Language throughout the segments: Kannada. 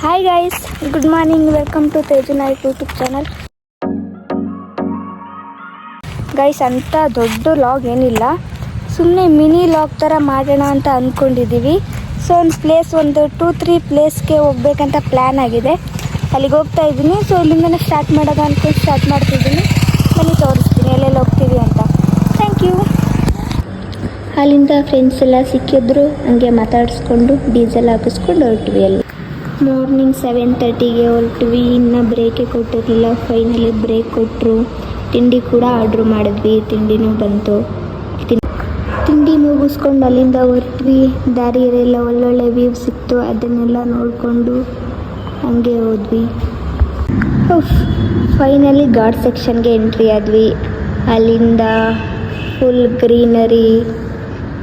Hi guys, good morning. Welcome to Teju Naik YouTube channel. Guys, ಅಂಥ ದೊಡ್ಡ ಲಾಗ್ ಏನಿಲ್ಲ, ಸುಮ್ಮನೆ ಮಿನಿ ಲಾಗ್ ಥರ ಮಾಡೋಣ ಅಂತ ಅಂದ್ಕೊಂಡಿದ್ದೀವಿ. ಸೊ ಒಂದು 2-3 ಪ್ಲೇಸ್ಗೆ ಹೋಗ್ಬೇಕಂತ ಪ್ಲ್ಯಾನ್ ಆಗಿದೆ. ಅಲ್ಲಿಗೆ ಹೋಗ್ತಾ ಇದ್ದೀನಿ. ಸೊ ಇಲ್ಲಿಂದನೇ ಸ್ಟಾರ್ಟ್ ಮಾಡೋದು ಅಂದ್ಕೊಂಡು ಸ್ಟಾರ್ಟ್ ಮಾಡ್ತಿದ್ದೀನಿ. ಬನ್ನಿ ತೋರಿಸ್ತೀನಿ ಎಲ್ಲೆಲ್ಲಿ ಹೋಗ್ತೀವಿ ಅಂತ. Thank you. ಅಲ್ಲಿಂದ ಫ್ರೆಂಡ್ಸ್ ಎಲ್ಲ ಸಿಕ್ಕಿದ್ರು, ಹಂಗೆ ಮಾತಾಡಿಸ್ಕೊಂಡು ಡೀಸೆಲ್ ಹಾಕಿಸ್ಕೊಂಡು ಹೊರಟ್ವಿ. ಅಲ್ಲಿ ಮಾರ್ನಿಂಗ್ 7:30ಗೆ ಹೊರಟ್ವಿ. ಇನ್ನು ಬ್ರೇಕೇ ಕೊಟ್ಟಿರಲಿಲ್ಲ. ಫೈನಲಿ ಬ್ರೇಕ್ ಕೊಟ್ಟರು. ತಿಂಡಿ ಕೂಡ ಆರ್ಡ್ರ್ ಮಾಡಿದ್ವಿ. ತಿಂಡಿನೂ ಬಂತು. ತಿಂಡಿ ಮುಗಿಸ್ಕೊಂಡು ಅಲ್ಲಿಂದ ಹೊರಟ್ವಿ. ದಾರಿಯಲ್ಲೆಲ್ಲ ಒಳ್ಳೊಳ್ಳೆ ವ್ಯೂ ಸಿಕ್ತು. ಅದನ್ನೆಲ್ಲ ನೋಡಿಕೊಂಡು ಹಂಗೆ ಹೋದ್ವಿ. ಫೈನಲಿ ಘಾಟ್ ಸೆಕ್ಷನ್ಗೆ ಎಂಟ್ರಿ ಆದ್ವಿ. ಅಲ್ಲಿಂದ ಫುಲ್ ಗ್ರೀನರಿ,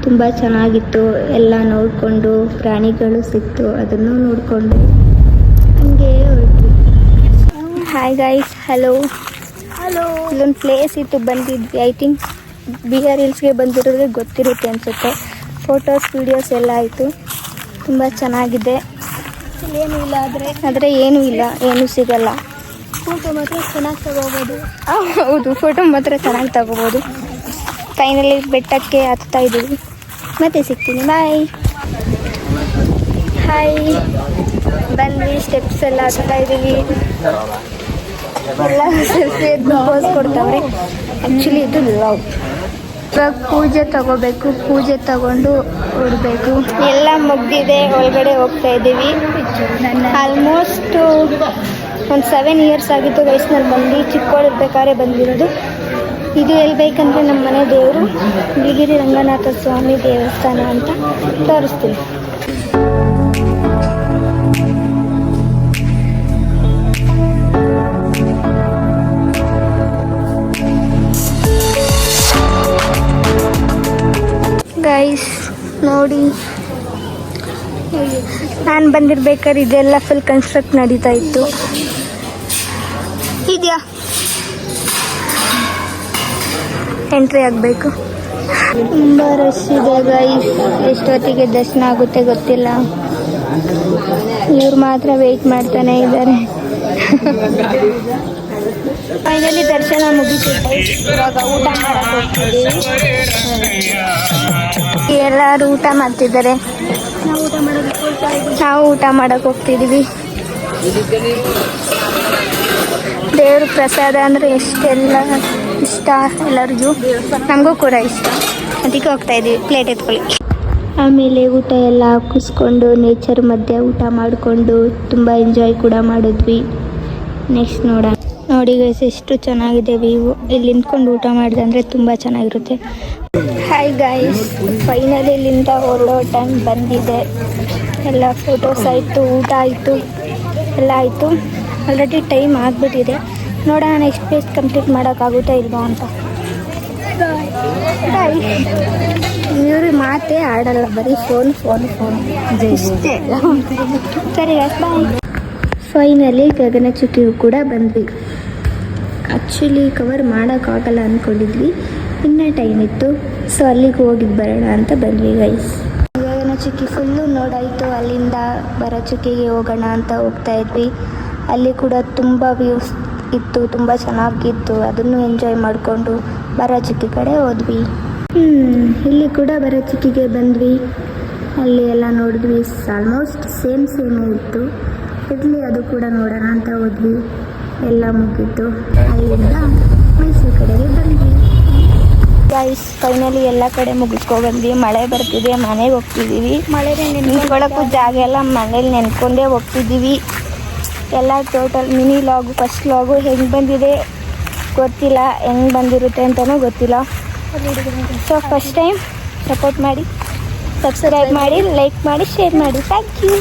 ತುಂಬ ಚೆನ್ನಾಗಿತ್ತು. ಎಲ್ಲ ನೋಡಿಕೊಂಡು ಪ್ರಾಣಿಗಳು ಸಿಕ್ತು, ಅದನ್ನು ನೋಡಿಕೊಂಡು ಹಂಗೆ ಹೊರಟ್ವಿ. Hi guys, hello. ಇಲ್ಲೊಂದು ಪ್ಲೇಸ್ ಇತ್ತು, ಬಂದಿದ್ವಿ. ಐ ಥಿಂಕ್ BR ಹಿಲ್ಸ್ಗೆ ಬಂದಿರೋರಿಗೆ ಗೊತ್ತಿರುತ್ತೆ ಅನಿಸುತ್ತೆ. ಫೋಟೋಸ್ ವೀಡಿಯೋಸ್ ಎಲ್ಲ ಆಯಿತು. ತುಂಬ ಚೆನ್ನಾಗಿದೆ. ಏನೂ ಇಲ್ಲ, ಆದರೆ ಏನೂ ಇಲ್ಲ, ಏನೂ ಸಿಗಲ್ಲ. ಫೋಟೋ ಮಾತ್ರ ಚೆನ್ನಾಗಿ ತಗೋಬೋದು. ಹೌದು, ಫೋಟೋ ಮಾತ್ರ ಚೆನ್ನಾಗಿ ತಗೋಬೋದು. ಫೈನಲಿ ಬೆಟ್ಟಕ್ಕೆ ಹತ್ತಾ ಇದ್ದೀವಿ. ಮತ್ತೆ ಸಿಗ್ತೀನಿ. ಬಾಯ್. ಹಾಯ್, ಬಂದ್ವಿ. ಸ್ಟೆಪ್ಸ್ ಎಲ್ಲ ಹತ್ತಾ ಇದ್ದೀವಿ. ಎಲ್ಲ ಸೆಲ್ಫಿ ಪೋಸ್ ಕೊಡ್ತಾವ್ರೆ. ಆ್ಯಕ್ಚುಲಿ ಇದು ಲಾಗ್. ಇವಾಗ ಪೂಜೆ ತಗೋಬೇಕು. ಪೂಜೆ ತಗೊಂಡು ಹೊರಡಬೇಕು. ಎಲ್ಲ ಮುಗ್ದಿದೆ. ಒಳಗಡೆ ಹೋಗ್ತಾ ಇದ್ದೀವಿ. ಆಲ್ಮೋಸ್ಟ್ ಒಂದು 7 ಇಯರ್ಸ್ ಆಗಿತ್ತು ವಯಸ್ಸಿನಲ್ಲಿ ಬಂದು. ಚಿಕ್ಕವಳಿರ್ಬೇಕಾದ್ರೆ ಬಂದಿರೋದು. ಇದು ಎಲ್ಲಿ ಬೇಕಂದರೆ ನಮ್ಮ ಮನೆ ದೇವರು ಬಿಳಿಗಿರಿ ರಂಗನಾಥ ಸ್ವಾಮಿ ದೇವಸ್ಥಾನ ಅಂತ ತೋರಿಸ್ತೀನಿ. ಗೈಸ್ ನೋಡಿ, ನಾನು ಬಂದಿರ್ಬೇಕಾದ್ರೆ ಇದೆಲ್ಲ ಫುಲ್ ಕನ್ಸ್ಟ್ರಕ್ಟ್ ನಡೀತಾ ಇತ್ತು. ಇದೆಯಾ ಎಂಟ್ರಿ ಆಗಬೇಕು. ತುಂಬ ರಶ್ ಇದೆ ಗೈಸ್. ಎಷ್ಟೊತ್ತಿಗೆ ದರ್ಶನ ಆಗುತ್ತೆ ಗೊತ್ತಿಲ್ಲ. ಇವ್ರು ಮಾತ್ರ ವೆಯ್ಟ್ ಮಾಡ್ತಾನೆ ಇದ್ದಾರೆ. ಫೈನಲಿ ದರ್ಶನ ಮುಗಿಸುತ್ತೆ. ಇವಾಗ ಊಟ ಮಾಡಕ್ಕೆ ಹೋಗ್ತಿದ್ದೀವಿ. ಎಲ್ಲರೂ ಊಟ ಮಾಡ್ತಿದ್ದಾರೆ. ನಾವು ಊಟ ಮಾಡಕ್ಕೆ ಹೋಗ್ತಿದ್ದೀವಿ. ದೇವ್ರ ಪ್ರಸಾದ ಅಂದರೆ ಎಷ್ಟೆಲ್ಲ ಇಷ್ಟ ಎಲ್ಲರಿಗೂ. ನಮಗೂ ಕೂಡ ಇಷ್ಟ, ಅದಕ್ಕೆ ಹೋಗ್ತಾ ಇದ್ದೀವಿ. ಪ್ಲೇಟ್ ಎತ್ಕೊಳ್ಳಿ. ಆಮೇಲೆ ಊಟ ಎಲ್ಲ ಹಾಕಿಸ್ಕೊಂಡು ನೇಚರ್ ಮಧ್ಯೆ ಊಟ ಮಾಡಿಕೊಂಡು ತುಂಬ ಎಂಜಾಯ್ ಕೂಡ ಮಾಡಿದ್ವಿ. ನೆಕ್ಸ್ಟ್ ನೋಡಿ ಗೈಸ್, ಎಷ್ಟು ಚೆನ್ನಾಗಿದೆ ವ್ಯೂ. ಇಲ್ಲಿ ನಿಂತ್ಕೊಂಡು ಊಟ ಮಾಡಿದೆ ಅಂದರೆ ತುಂಬ ಚೆನ್ನಾಗಿರುತ್ತೆ. ಹಾಯ್ ಗೈಸ್, ಫೈನಲಿ ಇಲ್ಲಿಂದ ಹೊರಡೋ ಟೈಮ್ ಬಂದಿದೆ. ಎಲ್ಲ ಫೋಟೋಸ್ ಆಯಿತು, ಊಟ ಆಯಿತು, ಎಲ್ಲ ಆಯಿತು. ಆಲ್ರೆಡಿ ಟೈಮ್ ಆಗಿಬಿಟ್ಟಿದೆ. ನೋಡೋಣ ನೆಕ್ಸ್ಟ್ ಪ್ಲೇಸ್ ಕಂಪ್ಲೀಟ್ ಮಾಡೋಕ್ಕಾಗುತ್ತಾ ಇಲ್ವಾ ಅಂತ. ಇವರು ಮಾತೇ ಆಡಲ್ಲ, ಬರೀ ಫೋನ್ ಇಷ್ಟೇ. ಸರಿ ಗೈಸ್, ಬಾಯ್. ಫೈನಲಿ ಗಗನಚುಕ್ಕಿಗೂ ಕೂಡ ಬಂದ್ವಿ. ಆ್ಯಕ್ಚುಲಿ ಕವರ್ ಮಾಡೋಕ್ಕಾಗಲ್ಲ ಅಂದ್ಕೊಂಡಿದ್ವಿ, ಇನ್ನೂ ಟೈಮ್ ಇತ್ತು. ಸೊ ಅಲ್ಲಿಗೆ ಹೋಗಿದ್ದು ಬರೋಣ ಅಂತ ಬಂದ್ವಿ ಗೈಸ್. ಗಗನಚುಕ್ಕಿ ಫುಲ್ಲು ನೋಡಾಯಿತು. ಅಲ್ಲಿಂದ ಭರಚುಕ್ಕಿಗೆ ಹೋಗೋಣ ಅಂತ ಹೋಗ್ತಾ ಇದ್ವಿ. ಅಲ್ಲಿ ಕೂಡ ತುಂಬ ವ್ಯೂಸ್ ಇತ್ತು, ತುಂಬ ಚೆನ್ನಾಗಿತ್ತು. ಅದನ್ನು ಎಂಜಾಯ್ ಮಾಡಿಕೊಂಡು ಭರಚುಕ್ಕಿ ಕಡೆ ಹೋದ್ವಿ. ಇಲ್ಲಿ ಕೂಡ ಭರಚುಕ್ಕಿಗೆ ಬಂದ್ವಿ. ಅಲ್ಲಿ ಎಲ್ಲ ನೋಡಿದ್ವಿ. ಆಲ್ಮೋಸ್ಟ್ ಸೇಮೇ ಇತ್ತು. ಇರಲಿ, ಅದು ಕೂಡ ನೋಡೋಣ ಅಂತ ಹೋದ್ವಿ. ಎಲ್ಲ ಮುಗಿತ್ತು. ಅಲ್ಲಿಂದ ಮೈಸೂರು ಕಡೆಗೆ ಬಂದ್ವಿ. ಗೈಸ್, ಫೈನಲಿ ಎಲ್ಲ ಕಡೆ ಮುಗಿಸ್ಕೊಬಂದ್ವಿ. ಮಳೆ ಬರ್ತಿದೆ, ಮನೆಗೆ ಹೋಗ್ತಿದ್ದೀವಿ. ಮಳೆನೇ ನೆನ್ಕೊಳ್ಳೋಕ್ಕೂ ಜಾಗ ಎಲ್ಲ, ಮನೇಲಿ ನೆನ್ಕೊಂಡೇ ಹೋಗ್ತಿದ್ದೀವಿ. ಎಲ್ಲ total mini log, first log ಹೆಂಗೆ ಬಂದಿದೆ ಗೊತ್ತಿಲ್ಲ, ಹೆಂಗೆ ಬಂದಿರುತ್ತೆ ಅಂತಲೂ ಗೊತ್ತಿಲ್ಲ. ಸೊ ಫಸ್ಟ್ ಟೈಮ್ ಸಪೋರ್ಟ್ ಮಾಡಿ, ಸಬ್ಸ್ಕ್ರೈಬ್ ಮಾಡಿ, ಲೈಕ್ ಮಾಡಿ, ಶೇರ್ ಮಾಡಿ. Thank you.